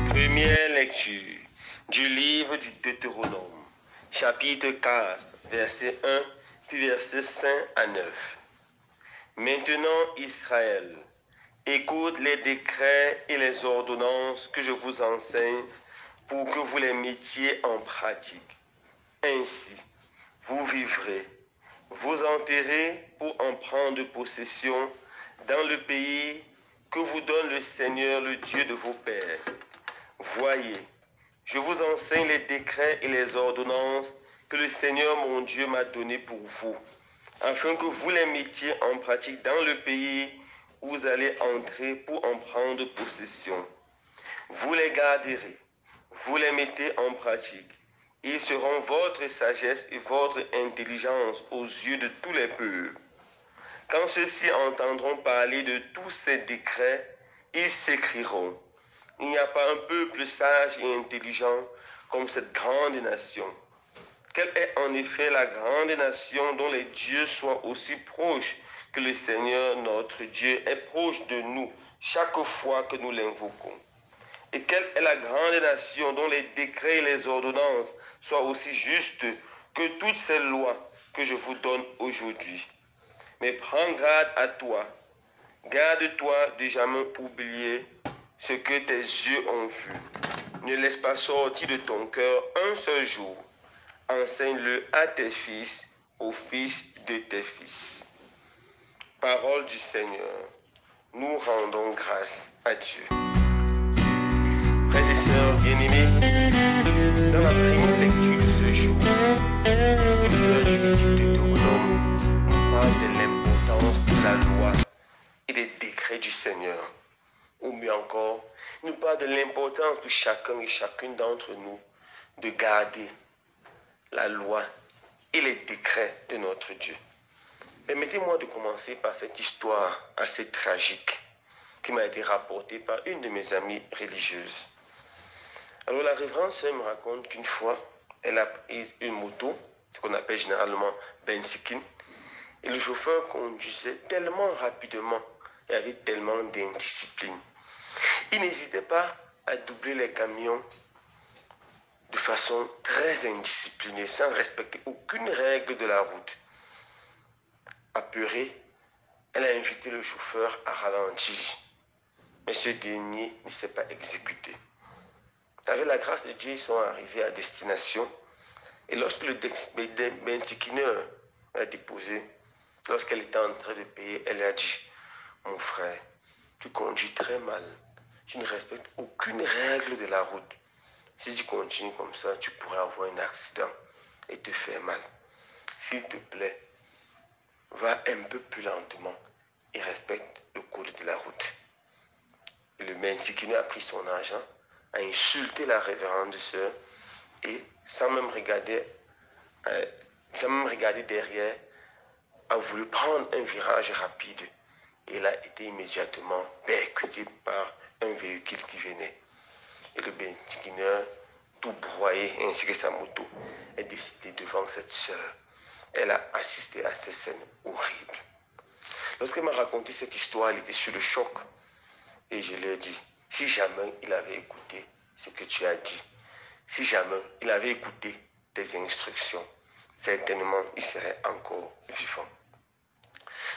Première lecture du livre du Deutéronome, chapitre 4, verset 1, puis verset 5 à 9. Maintenant, Israël, écoute les décrets et les ordonnances que je vous enseigne pour que vous les mettiez en pratique. Ainsi, vous vivrez, vous enterrez pour en prendre possession dans le pays que vous donne le Seigneur, le Dieu de vos pères. Voyez, je vous enseigne les décrets et les ordonnances que le Seigneur mon Dieu m'a donnés pour vous, afin que vous les mettiez en pratique dans le pays où vous allez entrer pour en prendre possession. Vous les garderez, vous les mettez en pratique. Ils seront votre sagesse et votre intelligence aux yeux de tous les peuples. Quand ceux-ci entendront parler de tous ces décrets, ils s'écrieront: il n'y a pas un peuple sage et intelligent comme cette grande nation. Quelle est en effet la grande nation dont les dieux soient aussi proches que le Seigneur notre Dieu est proche de nous chaque fois que nous l'invoquons? Et quelle est la grande nation dont les décrets et les ordonnances soient aussi justes que toutes ces lois que je vous donne aujourd'hui? Mais prends garde à toi, garde-toi de jamais oublier ce que tes yeux ont vu. Ne laisse pas sortir de ton cœur un seul jour. Enseigne-le à tes fils, aux fils de tes fils. Parole du Seigneur. Nous rendons grâce à Dieu. Frères et sœurs bien-aimés, dans la première lecture de ce jour, l'auteur du livre du Deutéronome nous parle de l'importance de la loi et des décrets du Seigneur. Ou mieux encore, il nous parle de l'importance pour chacun et chacune d'entre nous de garder la loi et les décrets de notre Dieu. Permettez-moi de commencer par cette histoire assez tragique qui m'a été rapportée par une de mes amies religieuses. Alors la révérende sœur me raconte qu'une fois, elle a pris une moto, ce qu'on appelle généralement benzikin, et le chauffeur conduisait tellement rapidement et avait tellement d'indiscipline. Il n'hésitait pas à doubler les camions de façon très indisciplinée, sans respecter aucune règle de la route. Apeurée, elle a invité le chauffeur à ralentir, mais ce dernier ne s'est pas exécuté. Avec la grâce de Dieu, ils sont arrivés à destination, et lorsque le benzikineur l'a déposé, lorsqu'elle était en train de payer, elle a dit: mon frère, tu conduis très mal, tu ne respectes aucune règle de la route. Si tu continues comme ça, tu pourrais avoir un accident et te faire mal. S'il te plaît, va un peu plus lentement et respecte le code de la route. Et le benzikineur a pris son argent, a insulté la révérende sœur et sans même regarder derrière, a voulu prendre un virage rapide. Et il a été immédiatement percuté par un véhicule qui venait. Et le benzikineur, tout broyé, ainsi que sa moto, est décédé devant cette sœur. Elle a assisté à ces scènes horribles. Lorsqu'elle m'a raconté cette histoire, elle était sur le choc. Et je lui ai dit: si jamais il avait écouté ce que tu as dit, si jamais il avait écouté tes instructions, certainement il serait encore vivant.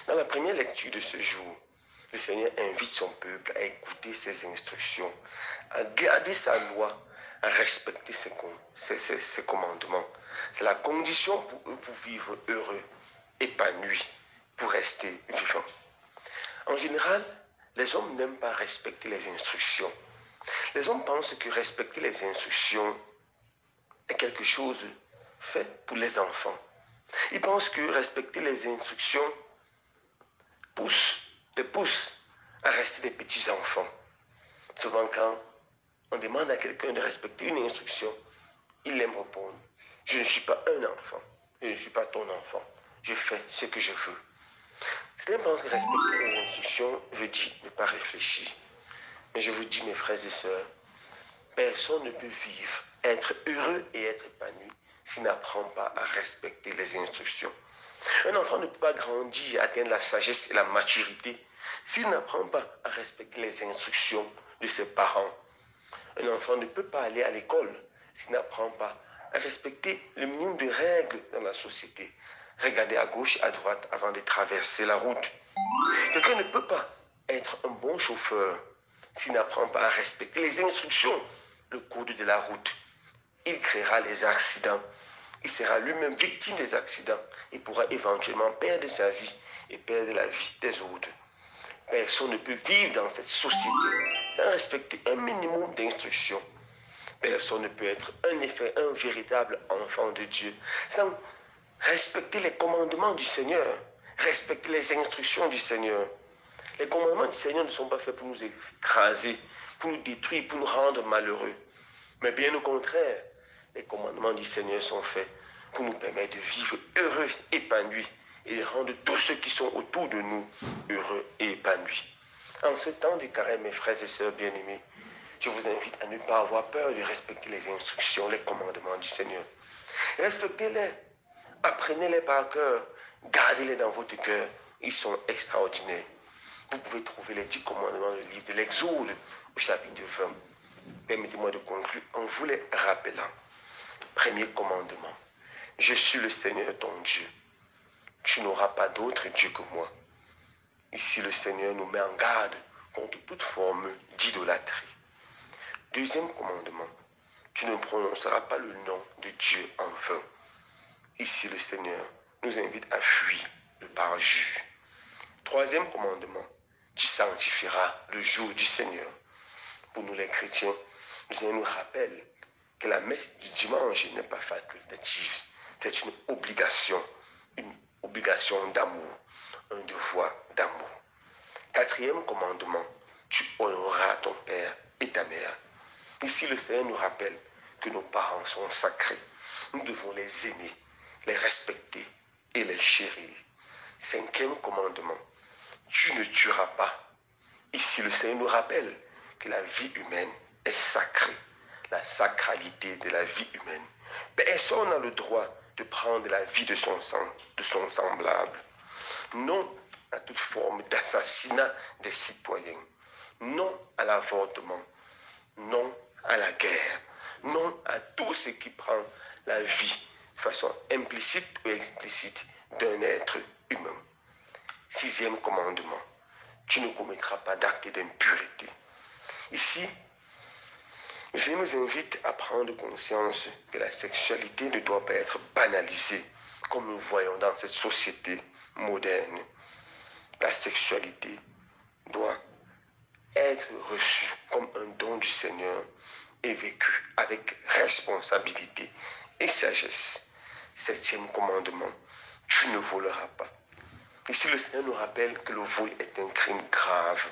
Dans la première lecture de ce jour, le Seigneur invite son peuple à écouter ses instructions, à garder sa loi, à respecter ses commandements. C'est la condition pour eux pour vivre heureux, épanouis, pour rester vivants. En général, les hommes n'aiment pas respecter les instructions. Les hommes pensent que respecter les instructions est quelque chose fait pour les enfants. Ils pensent que respecter les instructions les pousse à rester des petits enfants. Souvent quand on demande à quelqu'un de respecter une instruction, il aime répondre: je ne suis pas un enfant, je ne suis pas ton enfant, je fais ce que je veux. Certains pensent que respecter les instructions veut dire ne pas réfléchir. Mais je vous dis, mes frères et sœurs, personne ne peut vivre, être heureux et être épanoui s'il n'apprend pas à respecter les instructions. Un enfant ne peut pas grandir, atteindre la sagesse et la maturité s'il n'apprend pas à respecter les instructions de ses parents. Un enfant ne peut pas aller à l'école s'il n'apprend pas à respecter le minimum de règles dans la société. Regarder à gauche et à droite avant de traverser la route. Quelqu'un ne peut pas être un bon chauffeur s'il n'apprend pas à respecter les instructions, le code de la route. Il créera les accidents. Il sera lui-même victime des accidents et pourra éventuellement perdre sa vie et perdre la vie des autres. Personne ne peut vivre dans cette société sans respecter un minimum d'instructions. Personne ne peut être un véritable enfant de Dieu sans respecter les commandements du Seigneur, respecter les instructions du Seigneur. Les commandements du Seigneur ne sont pas faits pour nous écraser, pour nous détruire, pour nous rendre malheureux. Mais bien au contraire, les commandements du Seigneur sont faits pour nous permettre de vivre heureux, épanouis et de rendre tous ceux qui sont autour de nous heureux et épanouis. En ce temps de carême, mes frères et sœurs bien-aimés, je vous invite à ne pas avoir peur de respecter les instructions, les commandements du Seigneur. Respectez-les, apprenez-les par cœur, gardez-les dans votre cœur. Ils sont extraordinaires. Vous pouvez trouver les 10 commandements dans le livre de l'Exode au chapitre 20. Permettez-moi de conclure en vous les rappelant. Premier commandement. Je suis le Seigneur ton Dieu. Tu n'auras pas d'autre Dieu que moi. Ici, le Seigneur nous met en garde contre toute forme d'idolâtrie. Deuxième commandement. Tu ne prononceras pas le nom de Dieu en vain. Ici, le Seigneur nous invite à fuir le parjure. Troisième commandement. Tu sanctifieras le jour du Seigneur. Pour nous les chrétiens, le Seigneur nous rappelle que la messe du dimanche n'est pas facultative. C'est une obligation d'amour, un devoir d'amour. Quatrième commandement, tu honoreras ton père et ta mère. Ici, le Seigneur nous rappelle que nos parents sont sacrés. Nous devons les aimer, les respecter et les chérir. Cinquième commandement, tu ne tueras pas. Ici, le Seigneur nous rappelle que la vie humaine est sacrée, la sacralité de la vie humaine. Personne n'a le droit de prendre la vie de son semblable. Non à toute forme d'assassinat des citoyens. Non à l'avortement. Non à la guerre. Non à tout ce qui prend la vie de façon implicite ou explicite d'un être humain. Sixième commandement. Tu ne commettras pas d'acte d'impureté. Ici, le Seigneur nous invite à prendre conscience que la sexualité ne doit pas être banalisée, comme nous voyons dans cette société moderne. La sexualité doit être reçue comme un don du Seigneur et vécue avec responsabilité et sagesse. Septième commandement, tu ne voleras pas. Ici, le Seigneur nous rappelle que le vol est un crime grave,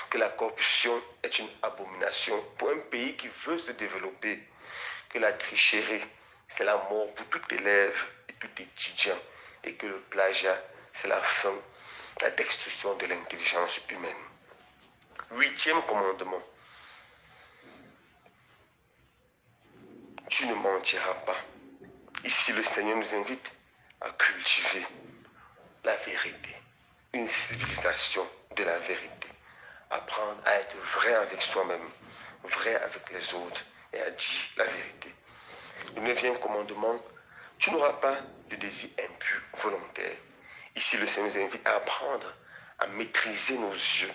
que la corruption est une abomination pour un pays qui veut se développer, que la tricherie, c'est la mort pour tout élève et tout étudiant, et que le plagiat, c'est la fin, la destruction de l'intelligence humaine. Huitième commandement, tu ne mentiras pas. Ici, le Seigneur nous invite à cultiver la vérité, une civilisation de la vérité. Apprendre à être vrai avec soi-même, vrai avec les autres et à dire la vérité. Le neuvième commandement, tu n'auras pas de désir impur volontaire. Ici, le Seigneur nous invite à apprendre à maîtriser nos yeux.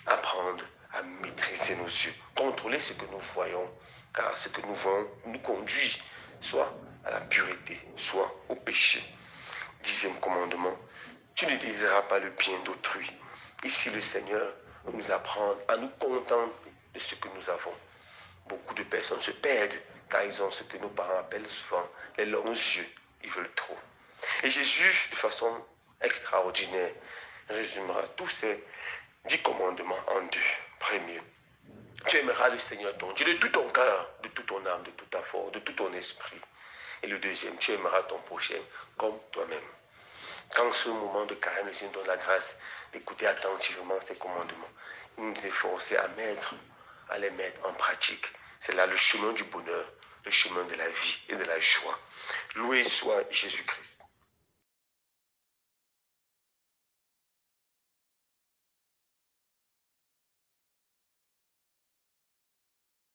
Apprendre à maîtriser nos yeux. Contrôler ce que nous voyons, car ce que nous voyons nous conduit soit à la pureté, soit au péché. Dixième commandement, tu ne désireras pas le bien d'autrui. Ici, le Seigneur nous apprend à nous contenter de ce que nous avons. Beaucoup de personnes se perdent car ils ont ce que nos parents appellent souvent les longs yeux. Ils veulent trop. Et Jésus, de façon extraordinaire, résumera tous ces 10 commandements en deux. Premier, tu aimeras le Seigneur ton Dieu de tout ton cœur, de toute ton âme, de toute ta force, de tout ton esprit. Et le deuxième, tu aimeras ton prochain comme toi-même. Quand ce moment de carême, le Seigneur donne la grâce d'écouter attentivement ces commandements, il nous efforce à les mettre en pratique. C'est là le chemin du bonheur, le chemin de la vie et de la joie. Loué soit Jésus-Christ.